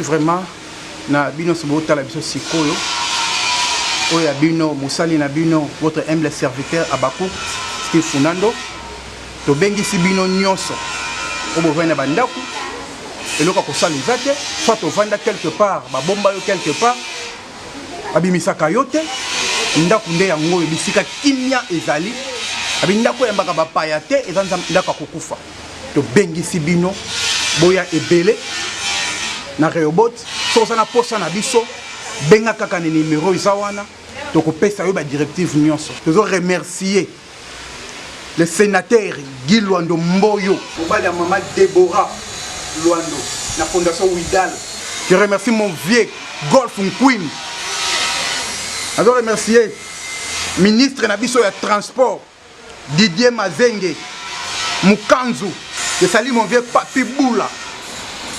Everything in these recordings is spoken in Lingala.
merci vraiment na bino sobota la biso sikoyo. Oya bino musali na bino votre humble serviteur Abakou Steve Funando. To bengi si bino nyonso. Obo vena bandaku. Eloko ko sala izate, soit to vanda quelque part, ba bomba yo quelque part. Abimisaka yote. Ndaku nde yango ebisika kimia ezali. Abindako yambaka ba payate ezanza ndako kokufa. To bengi si bino boya ebele na Rehoboth. So sana posa na biso benga kaka ni numéro izawana. Donc on peut saluer la directive nyonso. Je veux remercier le sénateur Guy Luando Mboyo, la maman Déborah Luando, la fondation Widal. Je remercie mon vieux Golf Queen. Je veux remercier le ministre Nabiso ya transport Didier Mazenge Mukanzu. Je salue mon vieux Papi Boula.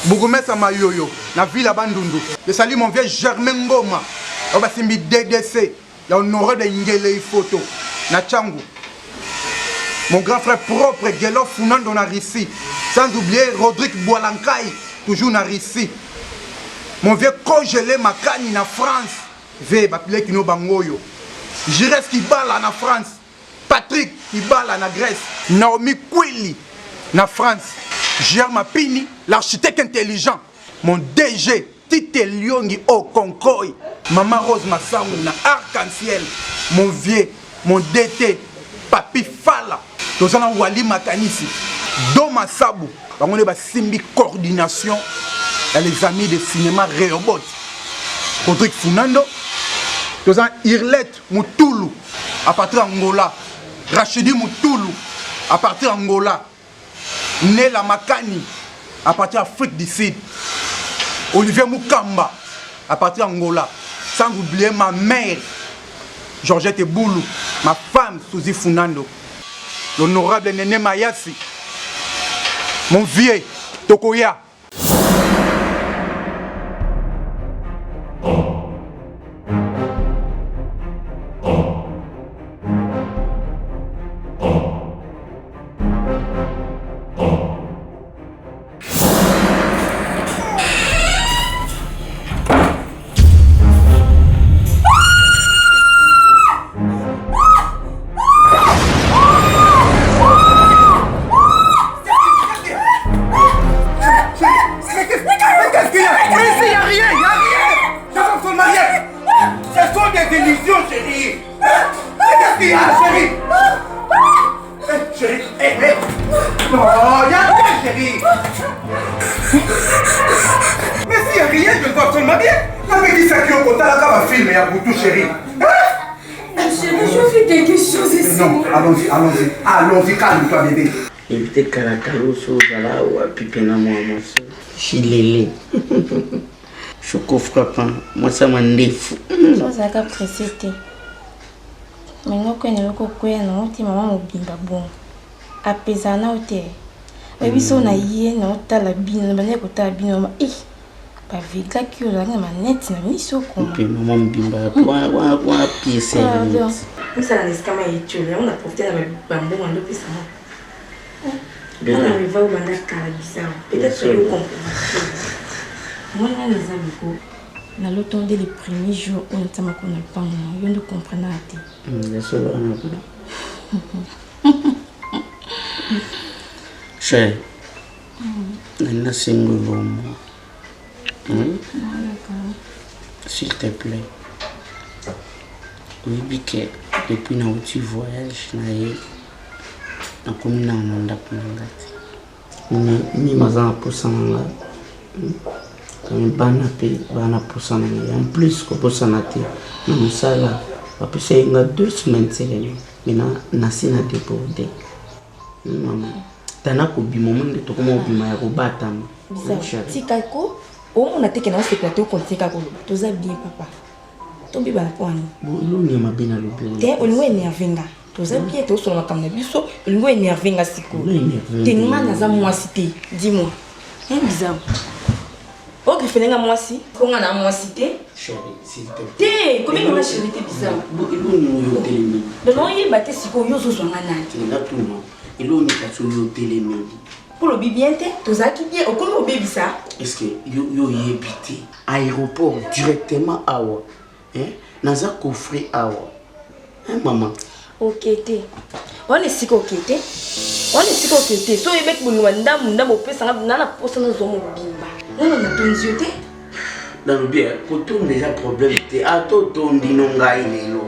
Bougumesa Mayoyo, na ville à Bandundu. Je salue mon vieux Germain Ngoma. On va s'y DDC. Il y a honoré de Ngele photo. Na Tchangou. Mon grand frère propre, Gelo Funando na Rissi. Sans oublier Rodrigue Boalankai, toujours na Rissi. Mon vieux congelé Makani na France. Ve Bapile Kino Bangoyo. Jires Kibala na France. Patrick Kibala na Grèce. Naomi Kwili na France. Germa Pini, l'architecte intelligent. Mon DG. Tite Lyongi au Concoy, Maman Rose Massamou na Arc-en-Ciel, mon vieux, mon DT, Papi Fala, Tozana Wali Makanisi, Doma Sabou, on est simbi coordination dans les amis de cinéma Rehoboth, Rodrigue Funando, Tozana Irlette Moutoulou, à partir d'Angola, Rachidi Moutoulou, à partir d'Angola, Nela Makani, à partir d'Afrique du Sud. Olivier Moukamba, à partir d'Angola. Sans oublier ma mère, Georgette Boulou, ma femme, Suzy Funando. L'honorable Néné Mayasi. Mon vieux, Tokoya. Allons-y, calme-toi, bébé. Évitez Caracaloso, Zala ou Pipena, moi, Chilélé. Choco frappant, moi, ça m'a défou. Ça a pressé. Mais nous connaissons que nous avons maman mobimba bon. Apesana au terre. Et puis, si on a hier, nous avons la bine, nous avons la bine, pas vite, là, qui est là, manette, na mission comme. Et puis, maman mobimba, ouais, pièce. Nous ça les caméras étudiants, on a porté la bambou en deux ça. On arrive au mandat carabisa. Peut-être que vous comprenez. Moi là les amis, na l'automne les premiers jours on était ma connaît pas on ne comprend pas. Laisse-le Cher. Nana single s'il te plaît. Oui, Biké, depuis notre petit voyage, na commune na nda kunangati. Ni mazana posana comme bana posana en plus ko posana te. Na musala, après ça il y a 2 semaines c'est mais na sina débordé. Maman, tana ko bi moment de to ko bi ma ya ko batama. Tikako, on a été que na se plateau kon tikako. Toza bien papa. Tombi ba kwani bo iloni mabina lobi te olingwe nervenga toza bien to solo makamna biso olingwe nervenga siko te ngana za mwasi te dis-moi bizarre o grifenga mwasi ko ngana mwasi te chérie s'il te plaît te comment on a chérie te bizarre bo iloni yo telemi de non yeba te siko yo zo zwanga nati na tuno iloni ka so yo telemi pour le bien, tout ça qui bien, au comment au bébé ça? Est-ce que yo habité aéroport directement à Awa? Hein? Dans un coffret à Awa. Hein, maman? Ok, on est si coquette. On est si coquette. So, il y a des gens qui ont fait ça, on a posé nos hommes au bimba. On a tout zioté. Dans le bien, quand on a déjà problème, tu as tout ton dinonga ilelo.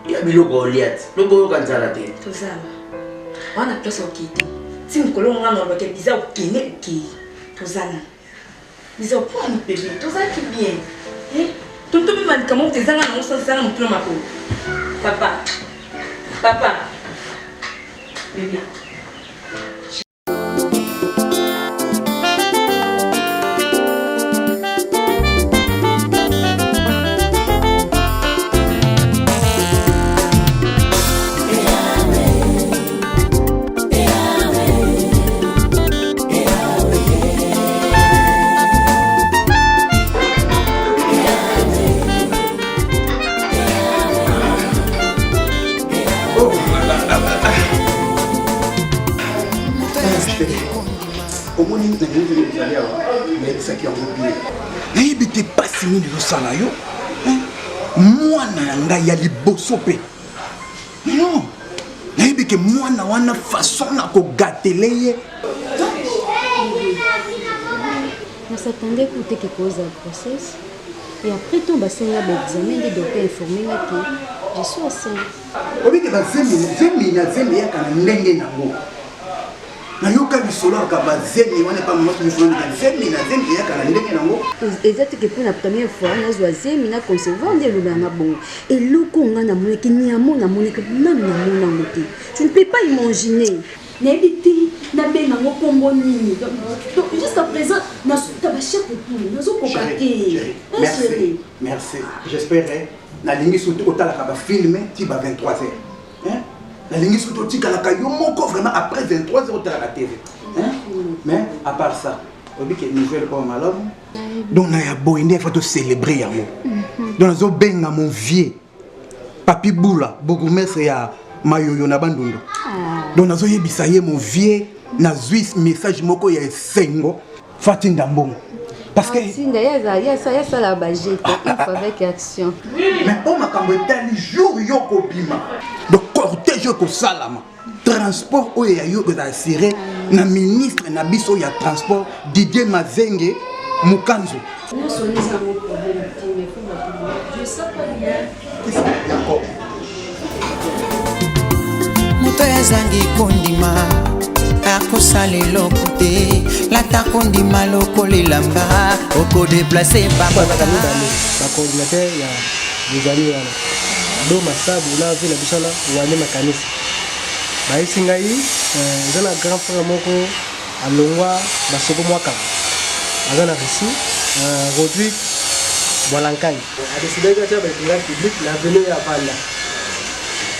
Il y a bilo Goliath. Le boyo quand ça la tête. Tout ça. On a place au kité. Si nous collons on a dans le bizarre au kéné ok. Tout ça. Ils ont pas un bébé. Tout ça qui bien. Eh? Tout le monde comment tu es dans le sens ça mon plus ma peau. Papa. Papa. Bébé. nayebite pasi nini losala yo mwana ya ngai ya liboso mpe non nayebike mwana wana façon na kogatele ye. On s'attendait pour que cause un process et après ton bassin là examen des docteurs informé que je suis enceinte. Obike bazemi na zemi ya kana ndenge nango. Nayoka lisolo ka bazemi wana pa mama lisolo na zemi ya kana ndenge nango. Exact que pour la première fois na zemi na concevoir de lobanga bon et loko nga na moneki ni amona moneki na mona moté. Tu ne peux pas imaginer. N'habiti na benga ngo kombo nini. Donc jusqu'à présent na tabachak tout nazo kokate. Merci. J'espérais na lingi surtout otala ka ba filmer ti ba 23h. Hein? La ligne surtout tika la kayo moko vraiment après 23h otala la TV. Hein? Mais à part ça, obi que nouvelle pour malom. Donc na ya boyende faut te célébrer yango. Donc nazo benga mon vieux Papi Boula, bourgmestre ya Mayoyo na Bandundu. Donc nazo yebisa ye mon vieux na Suisse message moko ya sengo Fatinda Mbongo. Parce que il y a ça la budget avec action. Mais on m'a cambré jour yoko bima. Donc cortège ko salama. Transport o ya yo assuré na ministre na biso ya transport Didier Mazenge Mukanzo. Nous sommes en problème mais je sais pas bien. Qu'est-ce qu'il y a encore? Moto ezangi kondima akosala eloko te lata kondima lokola elamba okodeplace bacoordinateur ya ezali wana do masabu na vile bisala wane makanisi baisi ngai eza na grand frère moko alongwa basoko mwaka aza na resi Rodrigue Bolankai adesidaka tia baetinga public na venu ya banda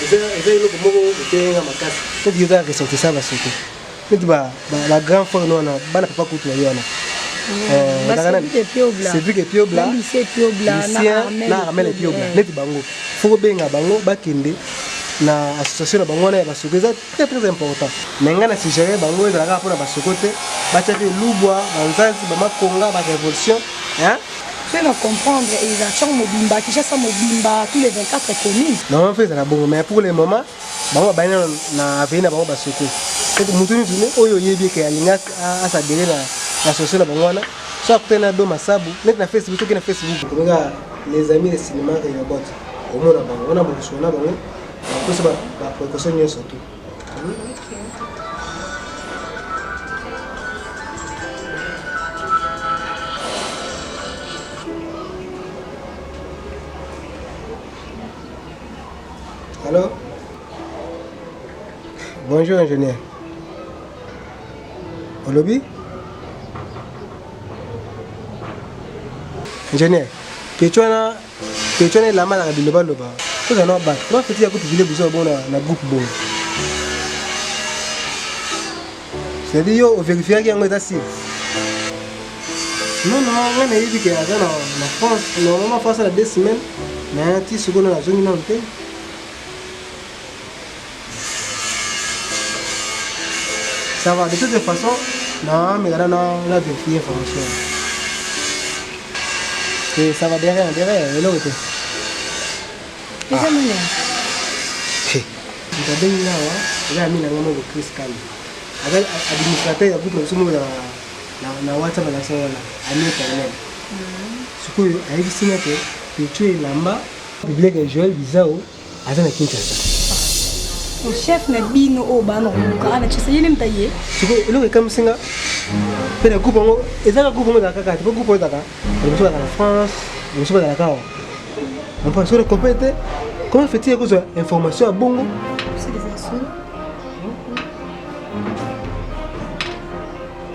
eza eloko moko etenga makasi neti yoza ressortissa basoko neti ba grand frère no wana bana papa kutu na yo wana c'est vu que Piobla na Armel et Piobla neti bango faut benga bango bakende na association na bango na basoko eza très très important mais nga na suggérer bango ezalaka mpona basoko te batia te lubwa banzanzi bamakonga barévolution hein. Fait nous comprendre et les actions mobimba qui chassent mobimba tous les 24 communes. Non, fait ça bon mais pour le moment, bango ba na avenir bango basoko. C'est que mutu ni oyo yebi ke alinga asadele na social na bango na. So tena do masabu, net na Facebook to na Facebook. Konga les amis de cinéma et la boîte. Au moins na bango, on a beaucoup na bango. Pour ça ba précaution ni surtout. Allô? Bonjour ingénieur. Au lobby? Ingénieur, question est la main à la loba. Tout ça non bas. Moi fait il y a beaucoup de besoin bon na groupe bon. C'est dit yo vérifier qu'il y a un état civil. Non, on a dit que la France, normalement France a 2 semaines, mais un petit second dans la zone non. Ça va, de toute façon, Non, mais là, non, là, vérifier information. Et ça va derrière, et l'autre. Eza nini? Nitabengi na wa, eza mimi na ngamo ko Chris Kali. Aga administrateur ya kuto sumu na WhatsApp na sawa ani internet. Siku ayi singa ke pichu lamba public Joel Bizao azana Kinshasa. O chef na bino o bano ko ana chisa yele mtaye. Siku ilo kama singa pena groupe ngo ezaka groupe ngo dakaka tipo groupe daka. Ngo na France, ngo na Dakar. On peut se compléter. Comment fait-il que ça information à Bongo? C'est des assos.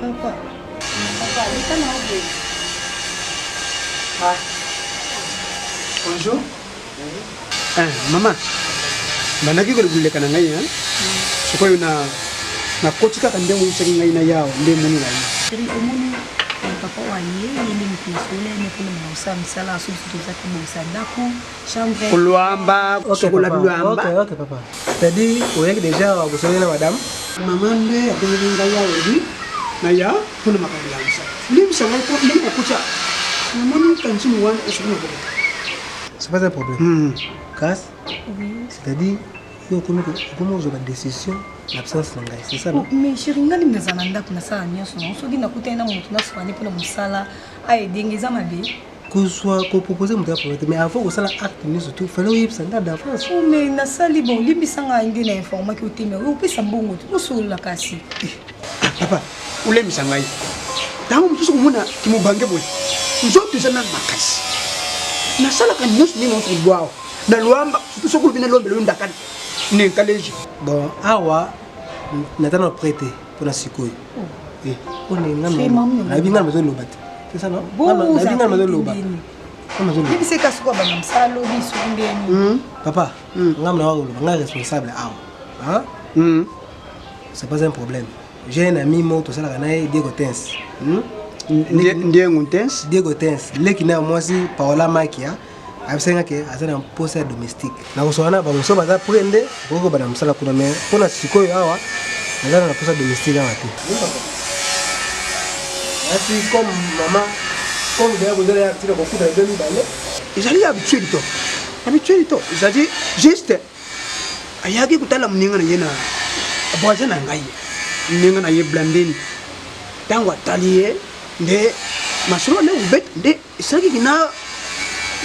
Papa, l'état n'a pas. Bonjour. Maman. Manaki ko gule kana ngai ha. Siko na kotika kan ndengo yusaki ngai na yao ndemuni ngai. Seri omuni papa waye yele mpisole ne kuna mausa misala asusu tuzaki mausa ndako chambre. Kulwamba, sokola bilwamba. OK papa. C'est-à-dire oyaki déjà vous savez na madame. Maman nde abengi ngai yao di na ya kuna makabila msa. Ndim sangai ko ndim okucha. Maman kanchi mu wan esuna ko. C'est pas un problème. Casse. C'est-à-dire comment je vais décision l'absence de l'engagement, c'est ça non? Mais chérie, ngali mnazana ndako na sala nyonso na soki na kutena mutu na sofani pona musala ay dengeza mabe que soit qu'on propose mon travail mais avant que ça la acte ni surtout fallait y prendre d'avance. Oh mais na sali bon libisanga ngene informa ki utime o pesa mbongo tu usola kasi. Papa, ule misangai. Tangu mtuso kumuna kimubange boy. Nzoto zana makasi. Na sala kan nyos ni mon tribwao. Na luamba tout ce que vient l'ombe le ndakani. Ne kaleji. Bon, awa natana prêter pour la sikoy. On est ngam. La binga mazo lobat. C'est ça non? La binga mazo lobat. Bibi se kasuko ba msalo bisu ndeni. Papa, ngam na wa nga responsable awa. Hein? C'est pas un problème. J'ai un ami mon to sala kana Diego Tens. Diego Tens. Lekina moi si Paola Makia. Abisenga ke azana poste domestique. Na kusona ba muso baza prendre boko bana musala kuna me pona sikoyo awa azana na poste domestique awate. Asi comme maman comme de vous allez activer beaucoup de demi balé. Ils allaient habituer to. Habituer to. Ils a dit juste ayaki kutala mninga na yena. Aboaza na ngai. Mninga na ye blandeni. Tangwa talier nde masolo ne ubet nde saki kina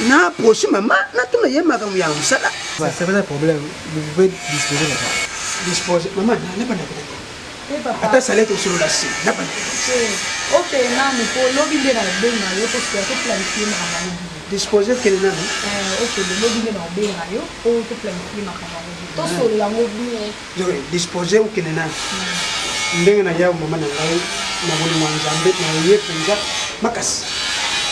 na prochain maman na tuna yema comme ya msala. C'est pas un problème. Vous pouvez disposer de ça. Disposer maman na pas d'accord. Ata salé que sur la si. Na pas. OK, na ni po lobby de na benga yo ko to planifier ma mama. Disposer quel na? OK, le lobby de na benga yo o to planifier ma mama. To so la ngobi. Je disposer ou quel na? Ndenga na ya mama na ngai na moni mwanzambe na ye penza makas.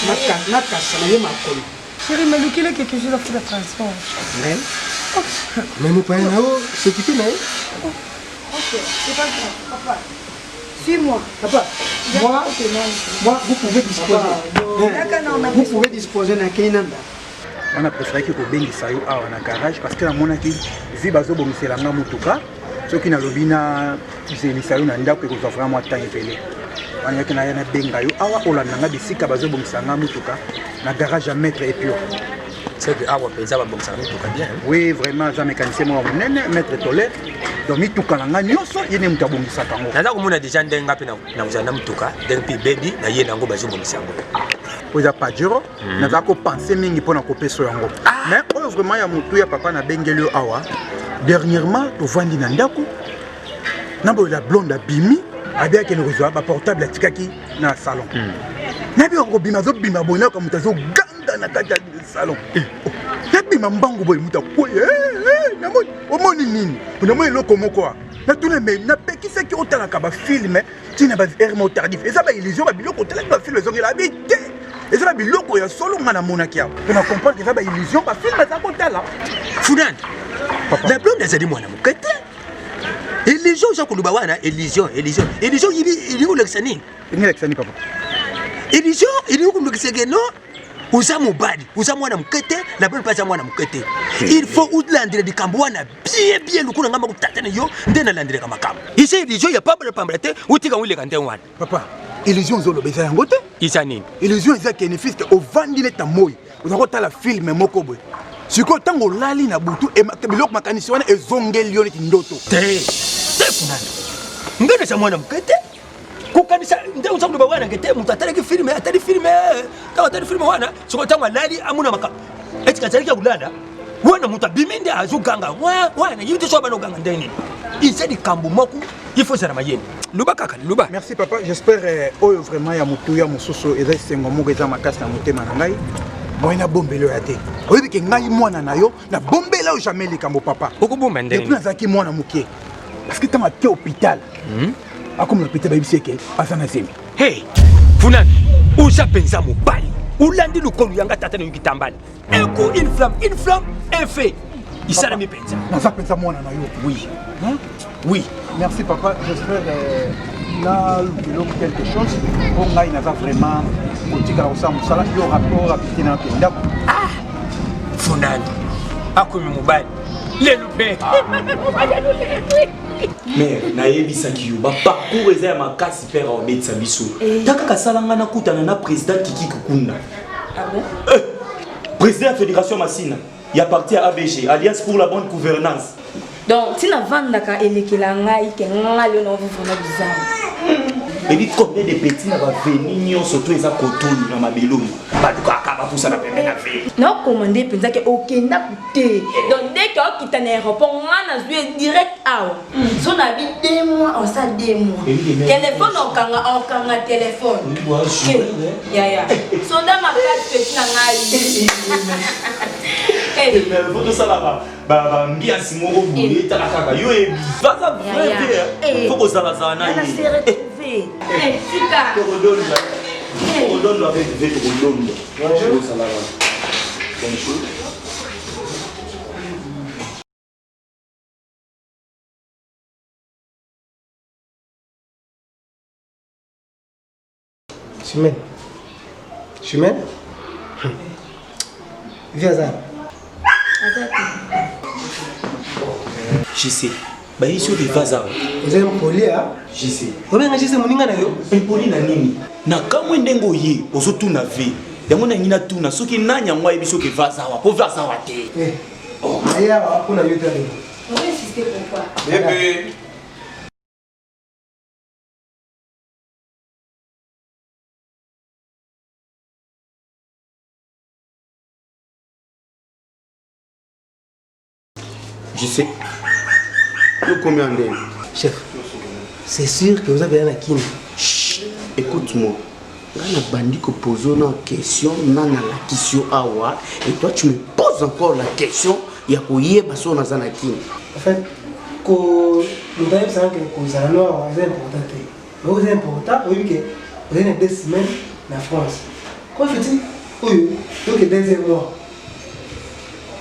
Makas na ye makolo. Chérie, mais le qu'il est quelque chose à faire de transport. Ouais. Mais nous prenons là-haut, c'est qui n'est? OK, c'est pas grave, papa. Suis-moi. Papa, moi, vous pouvez disposer. Vous pouvez disposer na kinanda. On a préféré que bengi sayo awa na garage parce que na monaki vi bazo bomisela nga mutuka. Soki na lobina zeli sayo na ndako ko za vraiment temps epele. On a na yana benga yo awa olanda nga bisika bazo bomisa nga mutuka na garage à mettre et puis c'est que awa penza ba bomisa mutuka bien. Oui, vraiment za mécanicien mo nene mettre tolé. Donc mituka nga nyonso yene mutu abongisa kango. Naza komona déjà ndenga pe na uzana mutuka, donc puis baby na yena ngo bazo bomisa ngo. Oza pajero naza ko penser mingi pona ko peso yango. Mais oyo vraiment ya mutu ya papa na bengeli awa. Dernièrement, to vandi na ndako. Nabo la blonde bimi. Abia ke reçoit ba portable atikaki na salon. Nabi ko bima zo bima bona ko mutazo ganga na kata salon. Nabi mambango boy muta ko na mo o moni nini. Na mo eloko moko. Na tuna me na pekisa ki otala ka ba film tina ba ermo tardif. Et ça ba illusion ba biloko otala ba film zo ngela bité. Et ça ba biloko ya solo ngana monaki ya. On a comprendre que ça ba illusion ba film za ko tala. Funan. La blonde ezali mwana mukete. Élision Jean Koulouba wana Élision il est où l'exani? Il est l'exani papa. Élision il est où l'exani non? uza mobali uza mwana mukete na bino pasa mwana mukete il faut ulandira dikambo wana bien lukuna ngamba kutatana yo ndena landira kama kama ise illusion ya pambala te utika wile kante wana papa illusion zolo beza yango te isa nini illusion eza ke nefiste ovandi neta moyi uzakota la film moko boy siko tango lali na butu e biloko makanisi wana ezongeli yo neti ndoto te funana ngene sa mwana mukete kukanisa ndio uzamu ba wana ngete mutatale ki filme atali filme tawa tali filme wana siko tango lali amuna maka eti kazalika kulala wana mutabimende azuganga wana yiti so bana uganga ndeni ise di kambu moko il faut ça mayeni luba kaka luba merci papa j'espère oyo vraiment ya mutuya mususu eza sengo moko eza makasi na motema na ngai moyena bombelo ya te oyebi ke ngai mwana na yo na bombela o jamais likambo papa okubomba ndeni depuis nazaki mwana mokie parce que tant à hôpital akomi na pete bayebiseke aza na zemi hey funani uza penza mobali ulandi lukolu yanga tata na yukitambali eko une flamme un fait isala mi penza naza penza mwana na yo oui merci papa j'espère na lukelo quelque chose po ngai naza vraiment kotikala kosala mosala yo rapport apite na yo ndako funani akomi mobali lelo mpe mais nayebisaki yo baparcours eza ya makasi pere aobetisa biso taka kasalanga nakutana na président Kiki Kukunda président ya fédération Masina ya parti ya ABG Alliance pour la bonne gouvernance donc tina vandaka elekela ngai ke ngai yo na vivona bizarre ebi combien de petits na baveni nyonso to eza kotonu na mabelongo baluka akaba pusana pembe na ve na commandé penza ke okenda kute donc dès que okita na aéroport ngana zwe direct awa so na bi 2 mois on ça 2 mois téléphone okanga téléphone ya so dans ma carte petit na ngai mais faut ça là ba ngiasi moko boye ta kaka yo e vaza vrai faut que ça la zana yi Sika. Rodondo avec Veto Rodondo. Bonjour. Bonjour. Chimène. Viens ça. Je sais. Bah ici de vaza. Vous êtes poli hein? Je sais. Vous avez ngajise muninga na yo? Impoli na nini? Na kamwe ndengo ye ozotu na ve. Yango na ngina tuna soki nanya ngwa yebiso ke vaza wa po vaza wa te. Oh, aya wa kuna yo tale. On va insister pourquoi? Bébé. Je sais. Combien d'années? Chef, c'est sûr que vous avez un akine. Écoute-moi. Là, on a bandit que pose une question, on a la question awa, et toi tu me poses encore la question, il y a quoi y est parce qu'on a un akine. En fait, quand nous avons ça que nous allons c'est important. Mais c'est important, oui que vous avez 2 semaines en France. Quoi fait-il? Oui, donc 2 mois.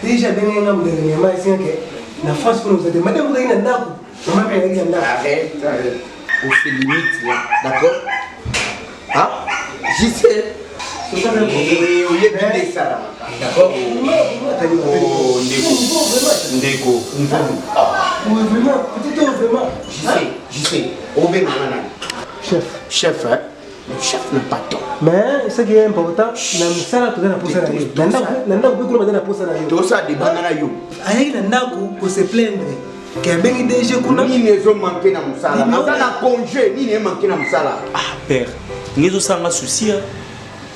Déjà dernièrement vous avez demandé ici que la France pour nous aider. Madame vous avez un d'accord. Arrête, on se limite là, d'accord? Ah, j'y sais. D'accord? Oh, Ndeko. Vraiment, peut-être vraiment. J'y sais. Chef, hein? Le chef n'a pas tort. Mais ce qui est important, c'est que ça a posé la vie. Tout ça, des bananes. Il y a pour se plaindre. Qui a bien déjà qu'on a. Ni ne sont manqués dans mon salaire. Nous avons congé, ni ne manqué dans mon salaire. Ah, père, nous avons un souci.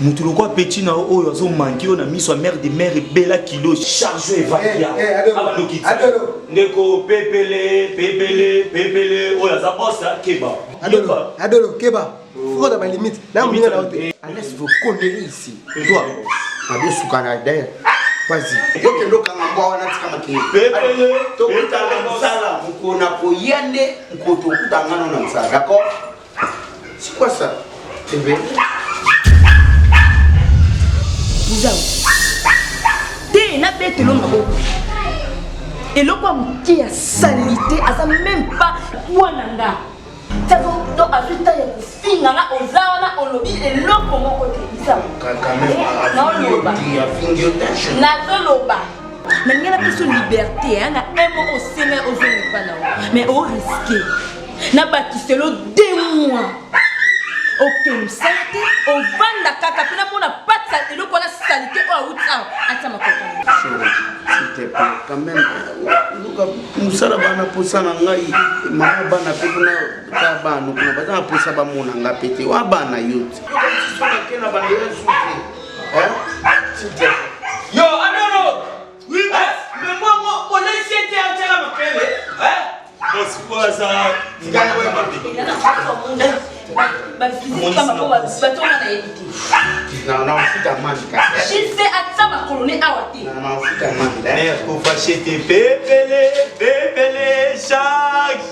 Nous avons un petit na oyo azo manqué on a mis sa mère de mère bella kilo chargé vakia. Ndeko pepele oyo za bossa keba. Adolo keba. Faut dans ma limite. Là on est là. Laisse vos conneries ici. Toi, on a bien sous Canada. Vas-y. Donc le kanga kwa wana tika makini. Pepele to kutanga msala. Mkona koyande mkoto kutangana na msala. D'accord? C'est quoi ça? Bébé. T'es na bête l'homme et l'homme qui a salité, à ça même pas Wananga. Donc ensuite ya kufinga na ozawa na olobi eloko moko te isa. Na loba. Na ngela peso liberté hein na un mot au Seigneur au zone pas là. Mais au risqué. Na batiselo 2 mois. Ok, msate au vanda kaka pena pona patsa eloko na salité au outra ata makoko. S'il te plaît, quand même, Luka, musala bana posa na ngai, mama bana pe kuna ka bana kuna bana posa ba mona nga pete wa bana yote. Sona kena bana yesu te. S'il te plaît. Yo, Anono. Oui, mais moi on a essayé de faire ma pelle. Bon, c'est quoi ça? Gana ouais papi. Ba physique kama kwa bato na edité. Na futa mandika. Je sais atsa ma colonie awati. Na futa mandika. Merde, pour fâcher tes pépélé, chaque.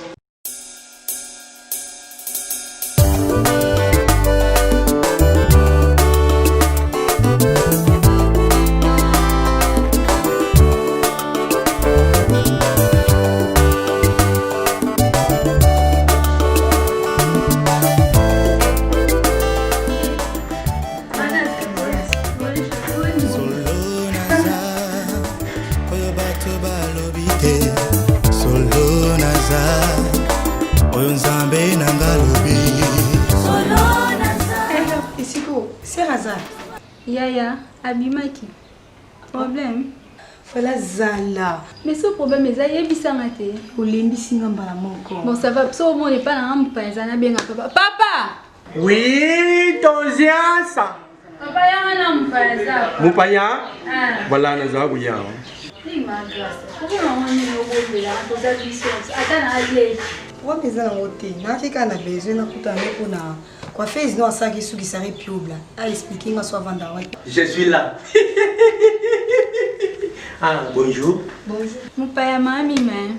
Yaya, abimaki. Problème? Fala zala. Mais ce problème est zaye bisangate. Olembi singa mbala moko. Bon, ça va. So mo n'est pas dans un paisana bien papa. Papa! Oui, Toziasa. Papa yanga na mpaisa. Mupaya? Voilà, nous avons bien. Ni ma grâce. Comment on est au bout de la posa licence? Attends, allez. Wapeza na wote. Na kika na besoin na kutana kuna. Kwa face no asaki suki sari piobla. A expliquer nga so vanda wa. Je suis là. Ah, bonjour. Bonjour. Mupaya mami mais.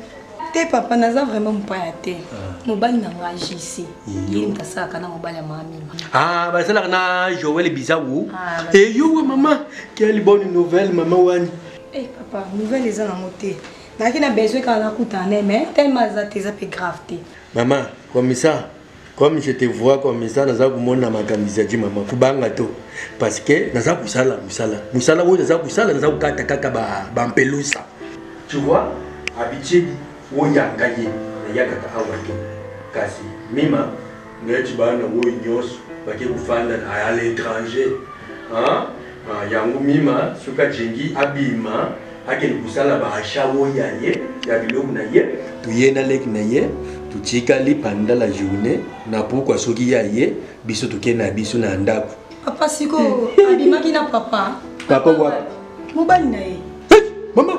Te papa naza vraiment mupaya te. Mobali na ngaji ici. Yeli mtasaka na mobali ya mami. Ah, bah c'est là na Joël Bizarou. Et yo maman, quelle bonne nouvelle maman Wani. Eh papa, nouvelle eza na moté. Na kina besoin kana kutana mais tellement za te za pe grave te. Maman, comme ça. Comme je te vois comme ça, naza kumona makamisa ji maman kubanga to parce que naza kusala wo naza kusala naza kukata kaka ba mpelusa. Tu vois? Habitude wo yangaye na yakaka awato. Kasi mima ngeti bana wo nyoso bake kufanda à l'étranger. Hein? Yangu mima suka jingi abima akeli kusala ba asha wo yaye ya biloko na ye tuyena leki na ye tutikali pendant la journée na pourquoi soki ya ye biso tokena biso na ndako. Papa siko abimaki na papa. Papa wa mobali na ye. Mama,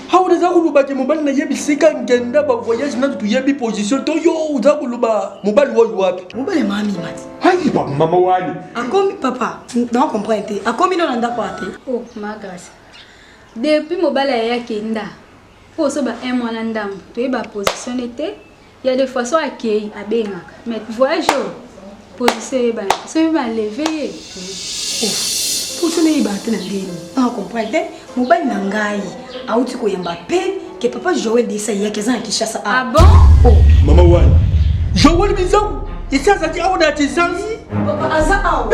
how does akuluba ke mobali na ye bisika ngenda ba voyage na tuyebi position to yo uzakuluba mobali wo wapi? Mobali mami mati. Hayi ba mama wani. Akomi papa, non comprendre. Akomi no nanda kwa te. Oh, ma grâce. Depuis mobali ya kenda. Pour so ba un mois na ndam, to ba position était. Il y a des fois soit accueilli à Benga. Mais voyage position ba. So ba lever. Pour ce n'est pas na ndeni. Non comprendre. Mobali na ngai. Auti ko yamba pe que papa Joël disa ya keza na Kishasa. Ah bon? Oh, mama wani. Joël bizao. Isa zati au na tisanzi. Papa aza au.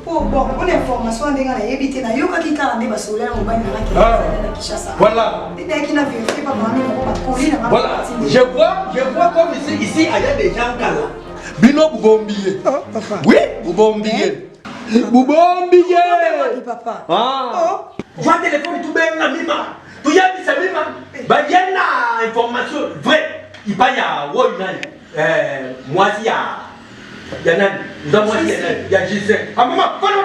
Bon, on information ndenge na yebite na yoka kikala nde basolela mobali na Kishasa. Voilà. Ndenge na vérifier papa mami ko ba kolina na. Voilà. Je vois comme ici il y a des gens là. Bino Bubombiye. Papa. Oui, Bubombiye. Bubombiye. Papa. Ah. Vois téléphone tout bien na mima. Tu y a mis ça mima. Ba yana information vrai. Il pas ya wo nani. Moi si ya. Yanan, moi si ya Gisèle. Ah maman, voilà.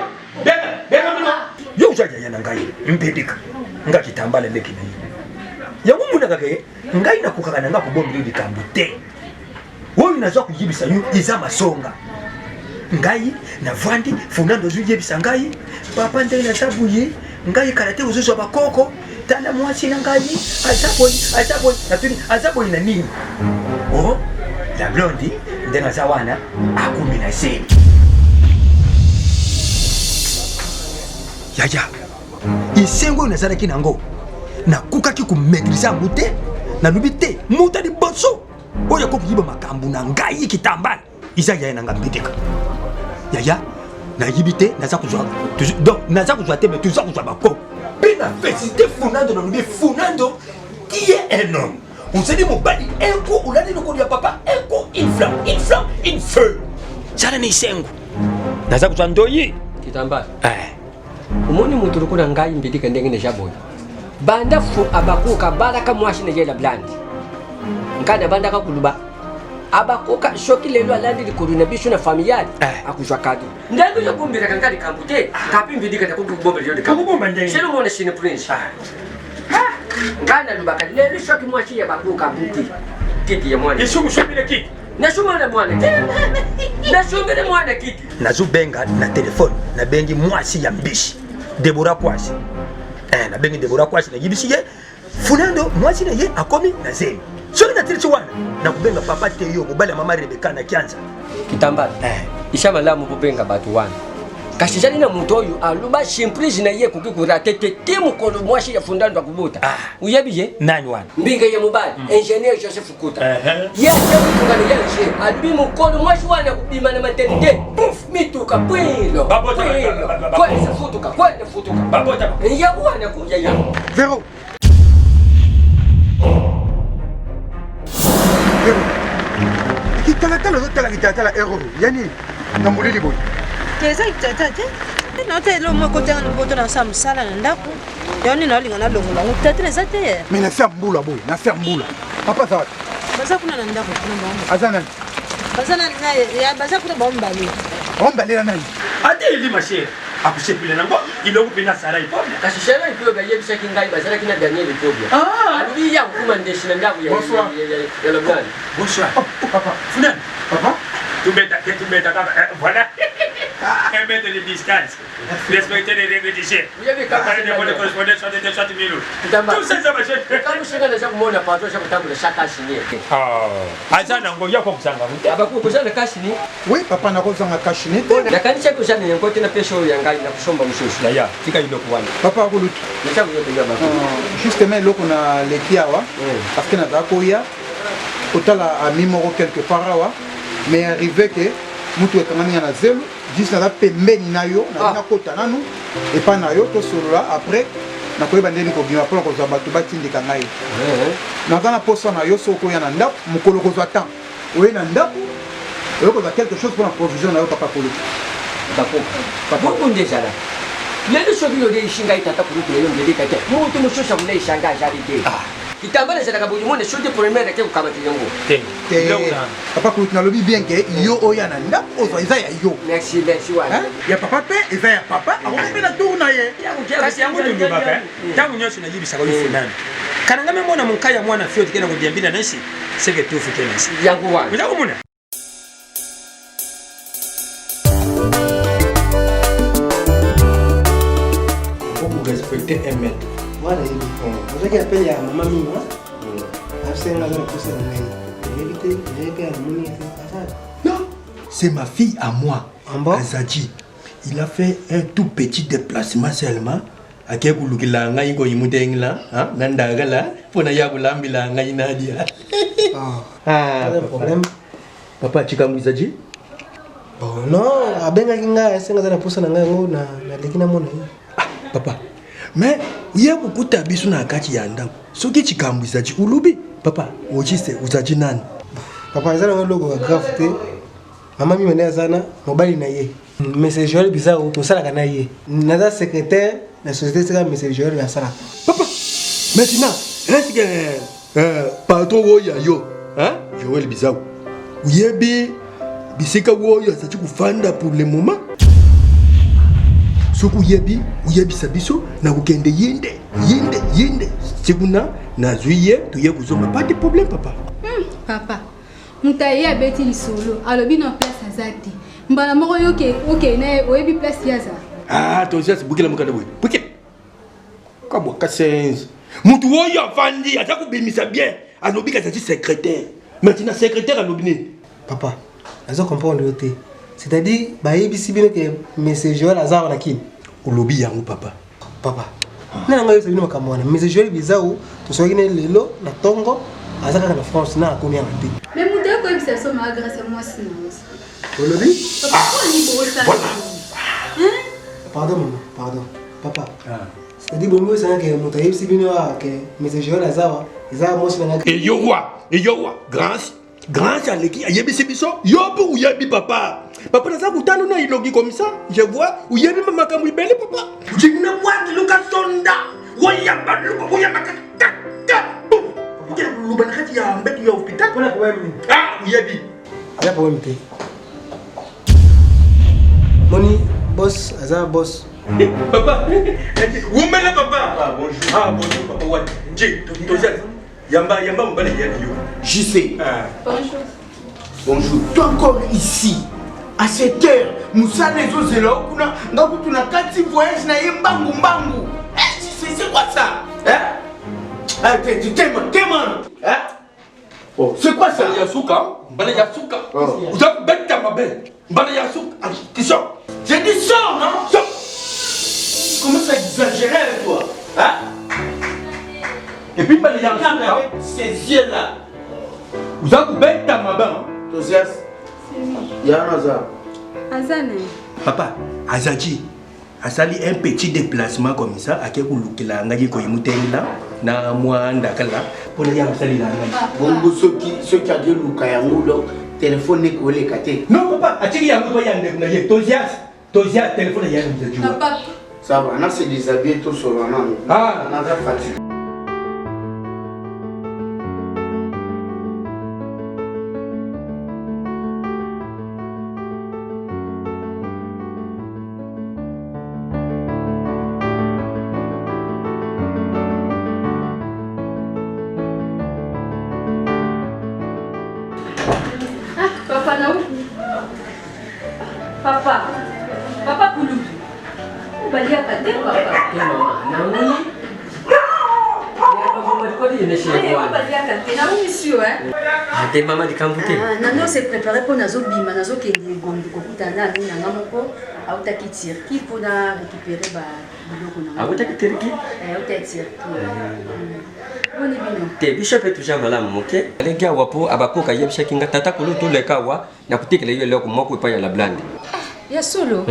Bien maman. Yo jaja yana ngai. Mpedika. Ngaki tambala leki na. Ya wumu nakake. Ngai na kukakana ngako bombi di kambute. Wowe nazo kujibisa yu iza masonga. Ngai na vandi Fernando zujibisa ngai papa ndenge na tabuye ngai karate uzuzo bakoko tala mwasi na ngai azaboi natuni azaboi na nini. Oh la blonde ndenge zawana akumi na sema yaya isengo nazala kinango nakokaki komaîtrise yango te nalobi te moto ya liboso oyo akokoyiba makambo na ngai kitambala iza yaya na nga mbeteka yaya nayibi te naza kozwa donc naza kozwa te mais toza kozwa bako mpe na félicité Funando nalobi Funando qui est un homme ozali mobali un coup olandi lokolo ya papa un coup une flamme une feu zala na isengo naza kozwa ndoyi kitambala omoni moto lokola ngai mbedika ndenge neja boye banda fu abakuka baraka mwashi na yela blandi nkana banda kakuluba abakuka shoki lelo alandi likolo na biso na familiale akuzwa kado ndendo ya kumbira kankali kambute kapi mbedika na kubomba lyo de kabomba ndenge selo mona shine prince ngana lubaka lelo shoki mwashi ya bakuka buti kiti ya mwana yesu mushobile kiti nasumana mwana nasumene mwana kiti nazobenga na telefone nabengi mwasi ya mbishi Deborah Kwasi nabengi Deborah Kwasi nayibisi ye Funando mwasi na ye akomi na zemi soki na telisi wana nakubenga papa Teyo mobali ya mama Rebeka na Kianza kitambala isha malamu kubenga batu wana kasi jali na muntu oyo aluba surprise na ye kukikura tete mukolo mwashi ya Funando akubuta uyebiye nani wana mbinga ya mobali engineer Joseph Kuta ye kukana yanje alubi mukolo mwashi wana kubima na maternité puf mituka pwilo kwenda futuka babota ya wana kuja ya Vero kitala erreur yani na moleli boy teza kitata te note lo moko te ngana boto na sa musala na ndako yoni na linga na longola ngutata na zate mais na faire mbula boy na faire mbula papa ça baza kuna na ndako kuna mama azana ya baza kuna bombali bombali na nani ate ili mashe akusepile nango iloko pena sara ipobia kasi shara ipobia yebisa kingai basara kina Daniel ipobia alubi ya kuma ndeshi na ndako ya lobani bonsoir papa Funando papa tumeta kaka voilà un mètre de distance respecter les règles du jeu parler de bonne correspondance de 60 minutes tout ça ça marche kama shaka na zaku mona pato shaka tambula shaka shini azana ngo yako kusanga abaku kusanga kashini oui papa na kozanga kashini na kanisa kusanga nyangote na pesho ya ngai na kushomba mushushu ya tika ilo kuwana papa akulutu nitaku yote ya baba justement loko na lekiawa parce que na zakoya otala ami moko quelque part awa mais arrivé que mutu etangani na zelo dis na pembeni na yo na kota nanu et pas na yo to solola après na koyeba ndeni ko bima pona kozwa bato batindika ngai naza na posa na yo soko ya na ndako mokolo kozwa temps oye na ndako oye kozwa quelque chose pour la provision na yo papa kolo papa déjà là lelo soki yo de ishinga itata kuruku lelo ndedika te mutu mushosha mule ishanga jali te kitambala zala kabuji mone shote première ke kukamata yango papa kolo nalobi bien que yo oya na ndako ozwa eza ya yo merci wana ya papa pe eza ya papa akomi na tour na ye kasi yango tondobaka ntango nyonso nayebisaka oyo Funando kananga me mona monkaya mwana fio tikena kodiambina nasi seke tufuke nasi yango wana oza komona respecter un maître. Voilà, vous avez appelé à maman Mima. Non, c'est ma fille à moi, Azadji. Il a fait un tout petit déplacement seulement. Ake kulukila ngai ko imutengla, nandagala, pona ya kulambila ngai nadia. Pas de problème. Papa chikamwizaji? Oh non, abenga kinga esenga zana pusa nanga ngo na lekina mona. Papa. Mais uye kukuta biso na kati ya ndako. Soki chikambwizaji ulubi? Papa, ojise uzaji nani? Papa ezana ngo logo grave te. Mama mi mena zana mobali na ye. Mais c'est Joël bizarre to sala kana ye. Naza secrétaire la société c'est comme c'est Joël ya sala. Papa. Maintenant, est-ce que patron oya yo, hein? Joël bizarre. Uyebi bisika woyo azachi kufanda pour le moment. Soku uyebi sabiso na kukende yinde sikuna na zuye tuye kuzoma pas de problème papa. Papa mutaye abeti lisolo alobi na place azati mbala moko yoke na oyebi place yaza attention bukela mukanda boy buke kabwa kasenze mutu woyo afandi atakubimisa bien alobi kazati secrétaire maintenant secrétaire alobi nini papa azo comprendre yote c'est-à-dire bayebi si bien que monsieur Joël azar na kini olobi yango papa papa nana ngai sabino makambo wana mais Joël bizao tosoki ne lelo na tongo azaka na France na akomi ya mate mais mutu akoyebisa so ma grâce à moi sinon olobi papa ni bosa pardon maman pardon papa c'est-à-dire bongo ça que mutu ayebisi bino ke mais Joël azawa ezala moi sina ngaka eyowa grâce à l'équipe ayebisi biso yobu uyebi papa naza kutana na ilogi comme ça je vois uyebi makambo ibele papa jingina mwandi luka sonda wayamba kaka luba nakati ya mbetu ya hospital pona kwa mimi uyebi ya kwa mimi moni boss aza boss papa umela papa bonjour papa what toza yamba mbale yebi yo JC. Bonjour. Toi encore ici, à cette heure, Moussa Nezozelo, on a 4 voyages, mbangu. C'est quoi ça? Hein? Tu t'aimes, hein? Oh, c'est quoi ça? Yasuka. Vous avez bête à ma belle. Yasuka. Tu sors. J'ai dit sors, non? Sors. Comment ça exagérer avec toi? Hein? Et puis, Yasuka. Ces yeux-là. Vous avez bête à ma belle. Tosias. Yanaza. Azane. Papa, Azaji. Asali un petit déplacement comme ça, à quelqu'un qui l'a engagé comme Moutengla, na moi ndakala, pour les gens sali là. Bongo ceux qui a dit Lukayangulo, téléphone n'est collé kate. Non papa, à qui yango pas yande na ye Tosias téléphone yande de Papa. Ça va, on a se déshabiller tout sur la main. Ah, on a fatigué. Papa Koulou. Vous allez à ta tête, papa. Ate mama di kambute. Nano s'est préparé pour nazo bima, nazo qui est gondo kokutana ni nanga moko autaki tirki pour récupérer ba biloko nanga. Autaki tirki? Autaki tirki. Boni bino. Te bishop est toujours malamu moke. Les gars wapo abakoka yebisha kinga tata kulu to le kawa na kutikela yo leko moko pa ya la blande. Ya solo.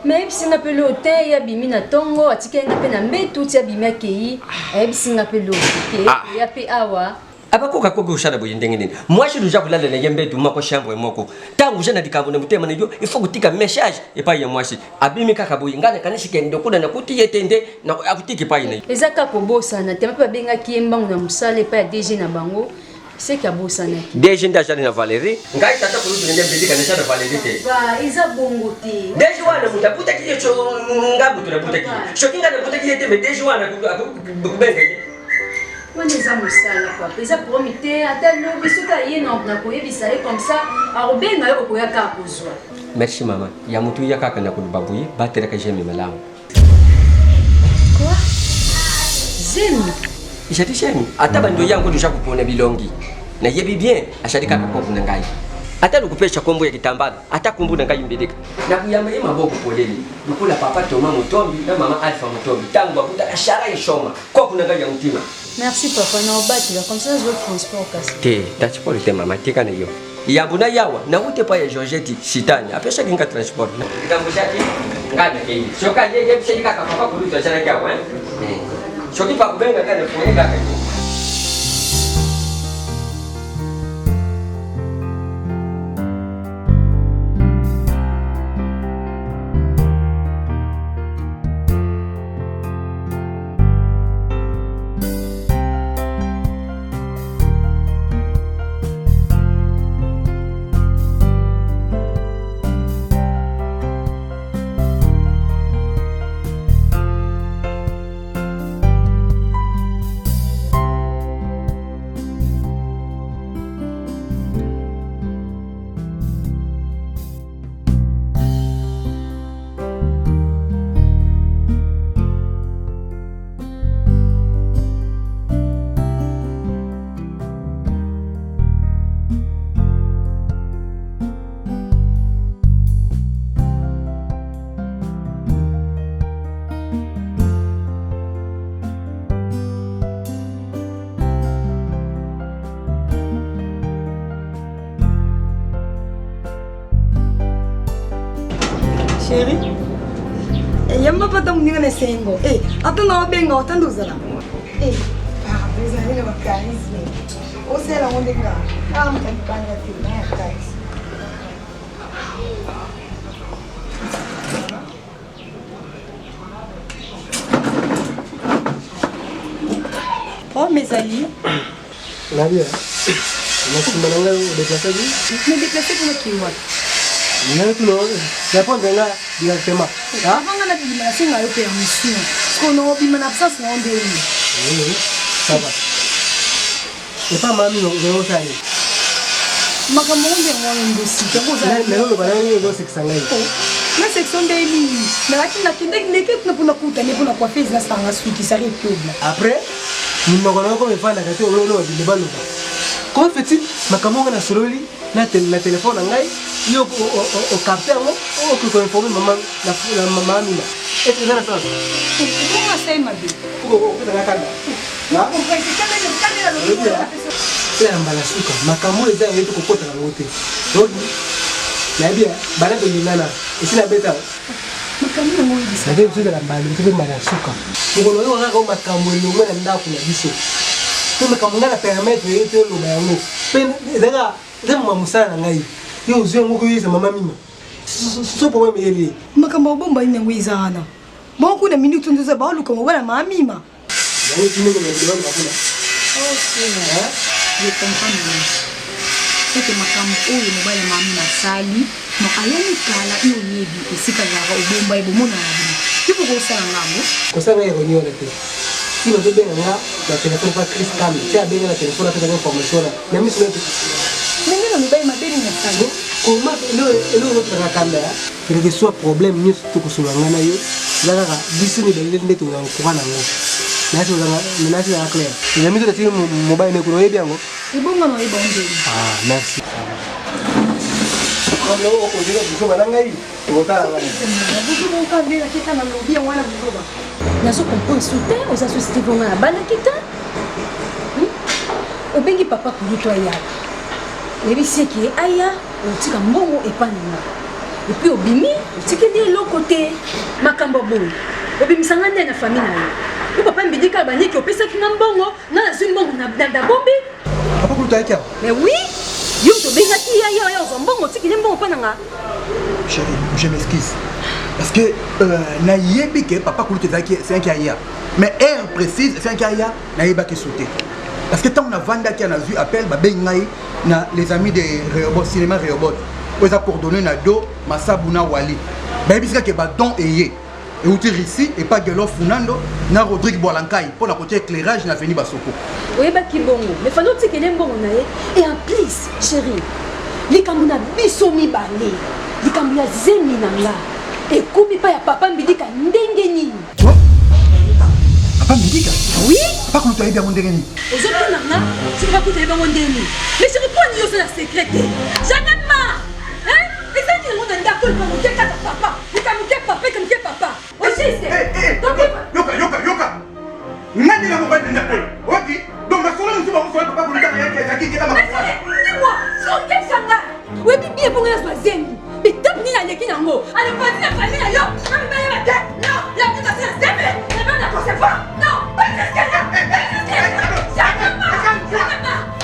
Mais bisinga pe lote ya bimi na tongo atikenge pe na mbetu tia bimi akei. Bisinga pe lote ya pe awa. Abakoka kogo ushada boye ndenge nini. Moi je déjà kulala na yembe tu mako chambre moko. Tangu je na dikambo na mutema na yo il faut kutika message et pas ya mwashi. Abimi kaka boye ngana kanishi kendo kuna na kuti yetende na akutiki pa ina. Ezaka kobosa na tema pa benga kiembangu na musale pa ya DG na bango. C'est qu'il y a beau ça. DG ndajali na Valérie. Ngai tata kulu tunende mbelika na shada Valérie te. Ba iza bongo te. DG wana mutaputa kiyo cho ngabu tunaputa kiyo. Shokinga na puta kiyo te me DG wana kubenga. On est à Moussala quoi. Les a promis attends nous bisuka yeno na koyebisa comme ça arobenga yo koyaka kozwa. Merci maman. Ya mutu ya kaka na kubabuyi batereka jemi malamu. Quoi? Jemi. Ishati jemi. Ata bando yangu ndisha kupona bilongi. Na yebi bien ashadi kaka kopu na ngai. Ata lukupesha kombo ya kitambala, ata kumbu na ngai mbeleka. Na kuyamba yema boko poleni. Lukula papa Toma Mutombi na mama Alpha Mutombi. Tangu babuta ashara ishoma. Kwa kuna ngai ya mutima. Merci papa, na obati là comme ça je veux transport kasi. Te, transport te mama tika na yo. Yabuna yawa na ute pa ya Georgette Sitani. Apesha kinga transport. Ngambo shaki ngana kei. Shoka yeye mshika kaka papa kuluta shara kwa. Shoki pa kubenga kana kuenga kaka. Chérie, yamba pata mninga na sengo. Atu na obenga otanduzala. Vous avez le charisme. Aussi la onde nga. Mtakipanga tu na kazi. Oh mes amis. Nadia. Merci madame de déplacer. Me déplacer pour qui moi. Nina tu lo. Répondre là directement. Avant nga na bimana singa yo permission. Kono bimana absence na onde ni. Oui, ça va. Et pas mamie non ça ni. Makamonde ngwana ndosi. Lelo lo bana ni ndo seksanga. Na section de ni. Na lakini ndeke kuna kuta ni kuna coiffeuse na sanga suki sari kubla. Après, nous m'avons encore fait la question de balo. Comment fait-il makamonga na sololi na téléphone ngai yo au capteur mo o ko informer maman la maman mina. Est-ce que ça na sens? Comment ça m'a dit? Ko na kanda. Na on fait que kamera lo. C'est mbala suka makamonga eza yetu kokota na wote. Donc na bien bana de linana. Ici la beta. Makambo mo ndi. Ça veut dire la mbala tu mbala suka. Ko lo nga ko makambo ni ngwana ndako na biso. To makambo na permettre yetu lo ba yango. Pen ezanga zema musana ngai. Yo zwe ngoko yisa mama mima. So problème yeli. Makambo bomba ina ngwizana. Bonku na minute ndoza ba luka mo bana mama mima. Yango tini ko na bilo na kuna. Okay. Je comprends. C'est que makambo oyo mobile mama na sali, mo ayani kala iyo yebi esika zaka obomba ebomona na bino. Tipo ko sala ngambo. Ko sala yego ni ona te. Si vous avez bien la téléphone pas cristal, tu as bien la téléphone avec l'information là. Même si mais non, mais ma belle n'a pas. Comment le caméra, il y a soit problème ni tout que sur la ngana yo. Là là, d'ici ni belle net on courant na ngo. Nasi la nasi la clair. Il a mis de tirer mobile ne connaît bien ngo. Et bon maman est bon. Ah, merci. Comme on continue de jouer na ngai. On va là. Vous vous quand bien qui na lobby on wana buzoba. Nazo comprendre souter aux sociétés vont na bana kita. Obengi papa kuruto ya. Nebisi ki aya otika mbongo epanina. Et puis obimi otiki di lo côté makambo boy. Obimi sangane na famille na yo. Yo papa mbidika bani ki opesa ki mbongo na zwi mbongo na bombi. Papa kuruto ya. Mais oui, yo to benga ki ya yo mbongo otiki mbongo pananga. Chérie, je m'excuse. Parce que na yebi que papa kuruto c'est un kia. Mais heure précise c'est un kia na yeba ki sauter. Parce que tant on a vendu qui a vu appel babengai na les amis de Rehoboth cinéma Rehoboth. Ils a coordonné na do Masabuna Wali. Ba bisika ke ba don eye. Et outi ici et pas Gelo Funando na Rodrigue Bolankai pour la côté éclairage na veni Basoko. Oui ba kibongo. Mais fano tikele mbongo na ye et en plus chérie. Likamuna bisomi bale. Likamuna zemi nanga. Et komi pa ya papa mbidika ndenge nini. Papa Mbidika? Oui. Papa kuruto ya bien ndenge. Aujourd'hui nana, tu vas écouter bon ndeni. Mais je réponds yo c'est la secrétaire. Jamais ma. Hein? Et ça dit on ndako le mon kaka papa. Comme papa. Aussi c'est. Yoka. Nani la mobile ndako? OK. Donc ma solo mtu ba papa kuruto ya qui la mama. Dis-moi, son quel sanga? Oui bien pour la soixante. Mais top ni la yeki nango. Allez pas dire la famille yo. Même pas la tête. Non, la vie ça c'est jamais. La bonne d'accord c'est pas. Non, pas ce qu'elle a.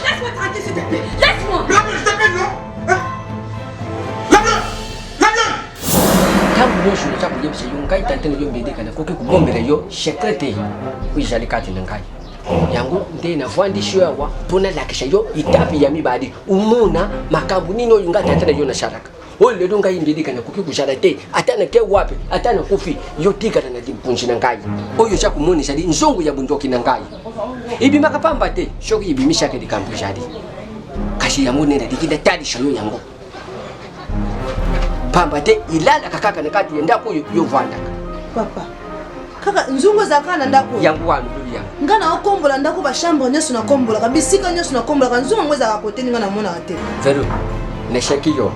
Laisse-moi tranquille s'il te plaît. Laisse-moi. Non, je t'appelle non. Tangu nyosho cha kujibisha yungai tantene yo mbidika na koki kugombera yo secrete kujali kati nangai yangu nde na vandisho yawa pona lakisha yo itapi ya mibadi umuna makambu nino yunga tantene yo na sharaka ole dunga imbidika na koki kusharate atana ke wapi atana kofi yo tika na dimpunji nangai oyo cha kumoni shadi nzongo ya bundoki nangai ibi makapamba te shoki ibi mishake dikampu shadi kashi yangu nene dikida tadi shayo yangu pamba te ilala kakaka na kati ndako yo vanda papa kaka nzungu za kana ndako yangu wanu bibi yangu ngana okombola ndako ba chambre nyoso na kombola kabisika nyoso na kombola kanzungu ngweza ka kote ngana mona ate zero na shaki yo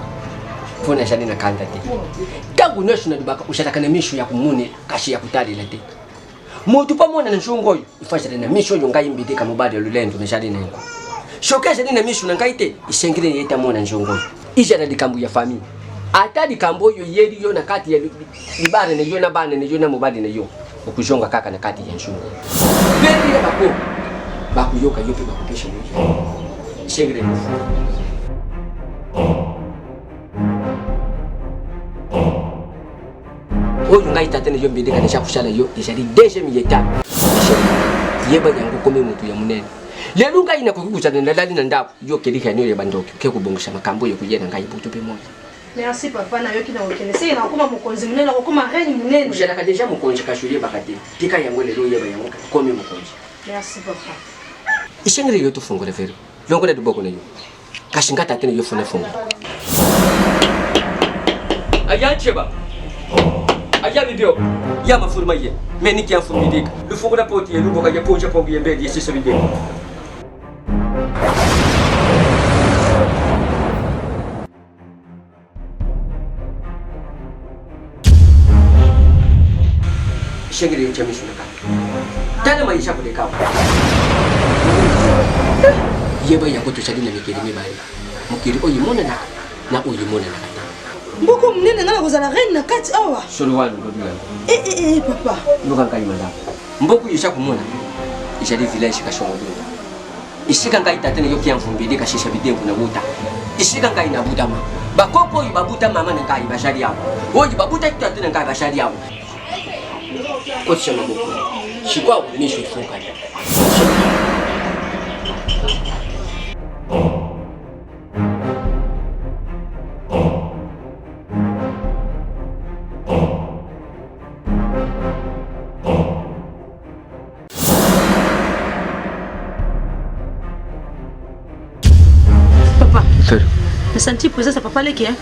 fona shani na kanda te tangu nyoso na dubaka ushataka na misho ya kumune kashi ya kutali late motu pamona na nshungo yo ifasha na misho yo ngai mbide kama badi lulendo na shadi nengo shokesha na misho na ngai te ishengire yeta mona nshungo ija na dikambu ya family ata likambo oyo yeli yo na kati ya libane ne yo na bana ne yo na mobali ne yo okujonga kaka na kati ya nshungu bebi ya bako bakuyoka yo pe bakupesha moyo shengere nufu oyo ngai tate ne yo mbedeka ne shakushala yo eshali deje miyeta yeba yangu kome mutu ya munene lelo ngai na kukukuchana na dali na ndapo yo kelika nyo ya bandoki ke kubongisha makambo yo kujena ngai butu pe moyo. Merci papa na yo kina okene se na kuma mukonzi munene na kuma reine munene ujana ka deja mukonzi ka shulie bakati pika yango lelo yeba yango kome mukonzi. Merci papa ishengere yo tufungule vero longo na duboko na yo kashinga tate ne yo funa fungu ayacheba aya video ya mafuruma ye meni kia fumidika lufungu na poti ye lubo ka ya ponja pongi yembeli yesisa video shengere yo chamisho na kaka tana maisha kudeka yeba ya kutu chali na mikiri mibali mukiri oyimona na oyimona na mboko munene ngala kozala reine na kati awa solo wanu ngodula papa nuka ngai mala mboko yisha kumona ishali village ka shongo dunda ishika ngai tatene yo kiamfumbide ka shisha bidengu na buta ishika ngai na budama bakoko yibabuta mama na ngai bashali yao oyi babuta tatene ngai bashali yao kocha maboko shikwa misho fuka Senti présence à papa leki hein.